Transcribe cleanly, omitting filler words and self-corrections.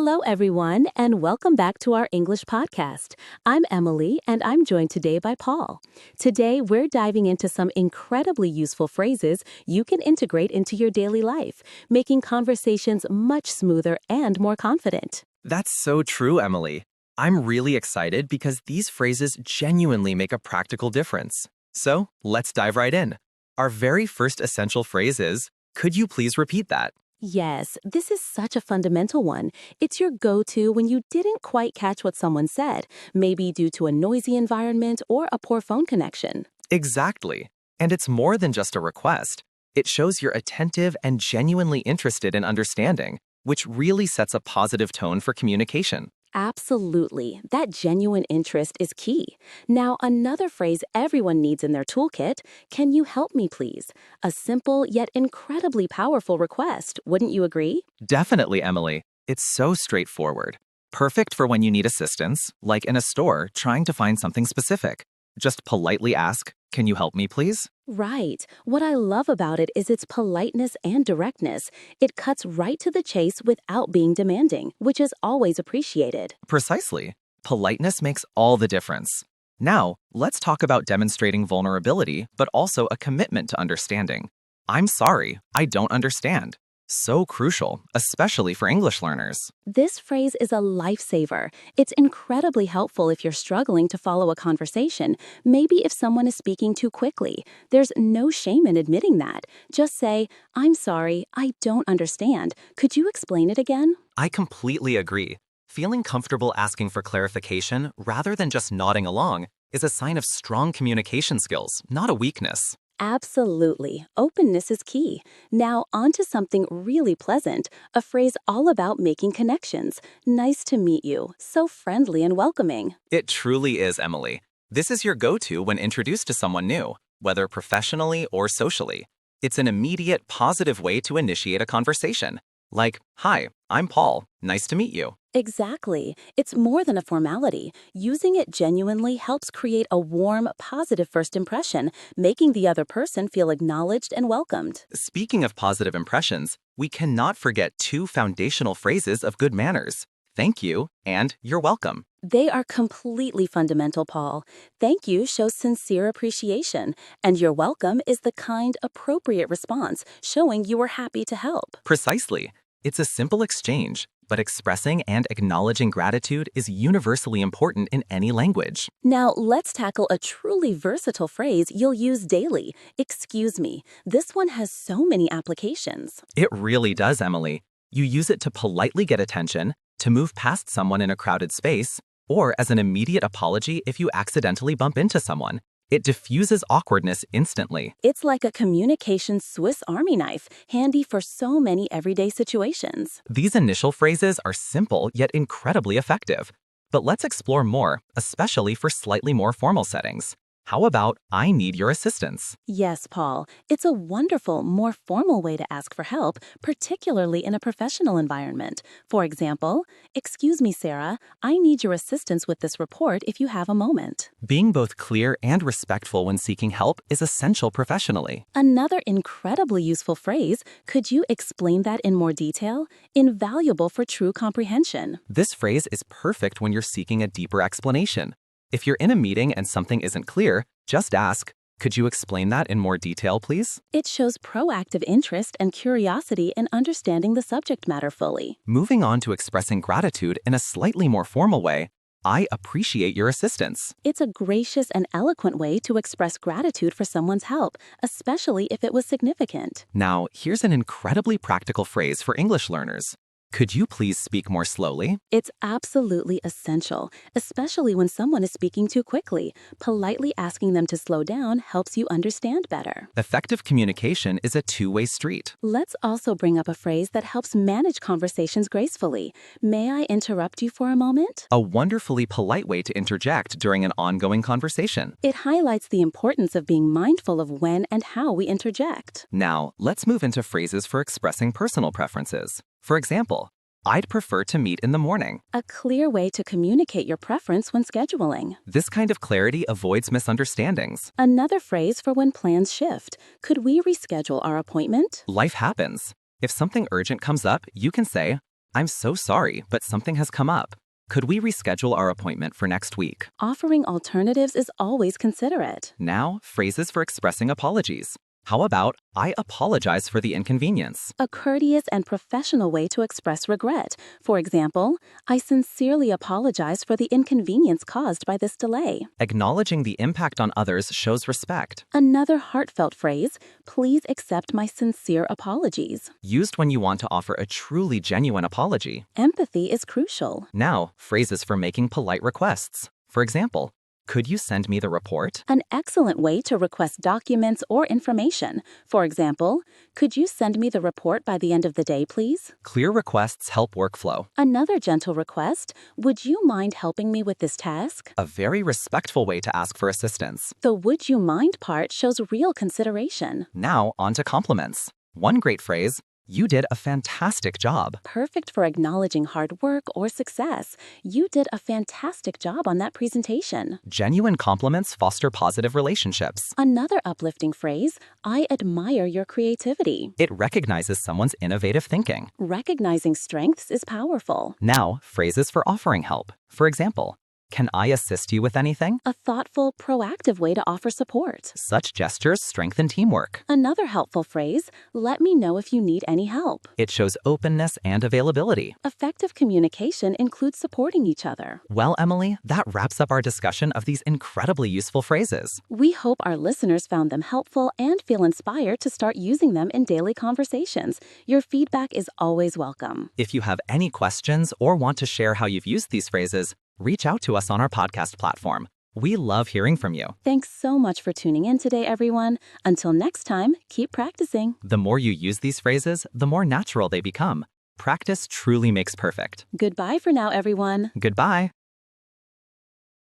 Hello, everyone, and welcome back to our English podcast. I'm Emily, and I'm joined today by Paul. Today, we're diving into some incredibly useful phrases you can integrate into your daily life, making conversations much smoother and more confident. That's so true, Emily. I'm really excited because these phrases genuinely make a practical difference. So, let's dive right in. Our very first essential phrase is, could you please repeat that? Yes, this is such a fundamental one. It's your go-to when you didn't quite catch what someone said, maybe due to a noisy environment or a poor phone connection. Exactly. And it's more than just a request. It shows you're attentive and genuinely interested in understanding, which really sets a positive tone for communication. Absolutely. That genuine interest is key. Now, another phrase everyone needs in their toolkit, can you help me please? A simple yet incredibly powerful request, wouldn't you agree? Definitely, Emily. It's so straightforward. Perfect for when you need assistance, like in a store trying to find something specific. Just politely ask, can you help me please? Right. What I love about it is its politeness and directness. It cuts right to the chase without being demanding, which is always appreciated. Precisely. Politeness makes all the difference. Now, let's talk about demonstrating vulnerability, but also a commitment to understanding. I'm sorry, I don't understand. So crucial, especially for English learners. This phrase is a lifesaver. It's incredibly helpful if you're struggling to follow a conversation, maybe if someone is speaking too quickly. There's no shame in admitting that. Just say, I'm sorry, I don't understand. Could you explain it again? I completely agree. Feeling comfortable asking for clarification rather than just nodding along is a sign of strong communication skills, not a weakness. Absolutely. Openness is key. Now, on to something really pleasant, a phrase all about making connections. Nice to meet you. So friendly and welcoming. It truly is, Emily. This is your go-to when introduced to someone new, whether professionally or socially. It's an immediate, positive way to initiate a conversation. Like, hi, I'm Paul. Nice to meet you. Exactly. It's more than a formality. Using it genuinely helps create a warm, positive first impression, making the other person feel acknowledged and welcomed. Speaking of positive impressions, we cannot forget two foundational phrases of good manners. Thank you and you're welcome. They are completely fundamental, Paul. Thank you shows sincere appreciation, and you're welcome is the kind, appropriate response, showing you were happy to help. Precisely. It's a simple exchange, but expressing and acknowledging gratitude is universally important in any language. Now, let's tackle a truly versatile phrase you'll use daily. Excuse me. This one has so many applications. It really does, Emily. You use it to politely get attention, to move past someone in a crowded space, or as an immediate apology if you accidentally bump into someone. It diffuses awkwardness instantly. It's like a communication Swiss Army knife, handy for so many everyday situations. These initial phrases are simple yet incredibly effective. But let's explore more, especially for slightly more formal settings. How about, I need your assistance? Yes, Paul. It's a wonderful, more formal way to ask for help, particularly in a professional environment. For example, excuse me, Sarah, I need your assistance with this report if you have a moment. Being both clear and respectful when seeking help is essential professionally. Another incredibly useful phrase, could you explain that in more detail? Invaluable for true comprehension. This phrase is perfect when you're seeking a deeper explanation. If you're in a meeting and something isn't clear, just ask, could you explain that in more detail, please? It shows proactive interest and curiosity in understanding the subject matter fully. Moving on to expressing gratitude in a slightly more formal way, I appreciate your assistance. It's a gracious and eloquent way to express gratitude for someone's help, especially if it was significant. Now, here's an incredibly practical phrase for English learners. Could you please speak more slowly? It's absolutely essential, especially when someone is speaking too quickly. Politely asking them to slow down helps you understand better. Effective communication is a two-way street. Let's also bring up a phrase that helps manage conversations gracefully. May I interrupt you for a moment? A wonderfully polite way to interject during an ongoing conversation. It highlights the importance of being mindful of when and how we interject. Now, let's move into phrases for expressing personal preferences. For example, I'd prefer to meet in the morning. A clear way to communicate your preference when scheduling. This kind of clarity avoids misunderstandings. Another phrase for when plans shift. Could we reschedule our appointment? Life happens. If something urgent comes up, you can say, I'm so sorry, but something has come up. Could we reschedule our appointment for next week? Offering alternatives is always considerate. Now, phrases for expressing apologies. How about, I apologize for the inconvenience? A courteous and professional way to express regret. For example, I sincerely apologize for the inconvenience caused by this delay. Acknowledging the impact on others shows respect. Another heartfelt phrase, please accept my sincere apologies. Used when you want to offer a truly genuine apology. Empathy is crucial. Now, phrases for making polite requests. For example, could you send me the report? An excellent way to request documents or information. For example, could you send me the report by the end of the day, please? Clear requests help workflow. Another gentle request, would you mind helping me with this task? A very respectful way to ask for assistance. The would you mind part shows real consideration. Now, on to compliments. One great phrase, you did a fantastic job. Perfect for acknowledging hard work or success. You did a fantastic job on that presentation. Genuine compliments foster positive relationships. Another uplifting phrase, I admire your creativity. It recognizes someone's innovative thinking. Recognizing strengths is powerful. Now, phrases for offering help. For example, can I assist you with anything? A thoughtful, proactive way to offer support. Such gestures strengthen teamwork. Another helpful phrase, let me know if you need any help. It shows openness and availability. Effective communication includes supporting each other. Well, Emily, that wraps up our discussion of these incredibly useful phrases. We hope our listeners found them helpful and feel inspired to start using them in daily conversations. Your feedback is always welcome. If you have any questions or want to share how you've used these phrases, reach out to us on our podcast platform. We love hearing from you. Thanks so much for tuning in today, everyone. Until next time, keep practicing. The more you use these phrases, the more natural they become. Practice truly makes perfect. Goodbye for now, everyone. Goodbye.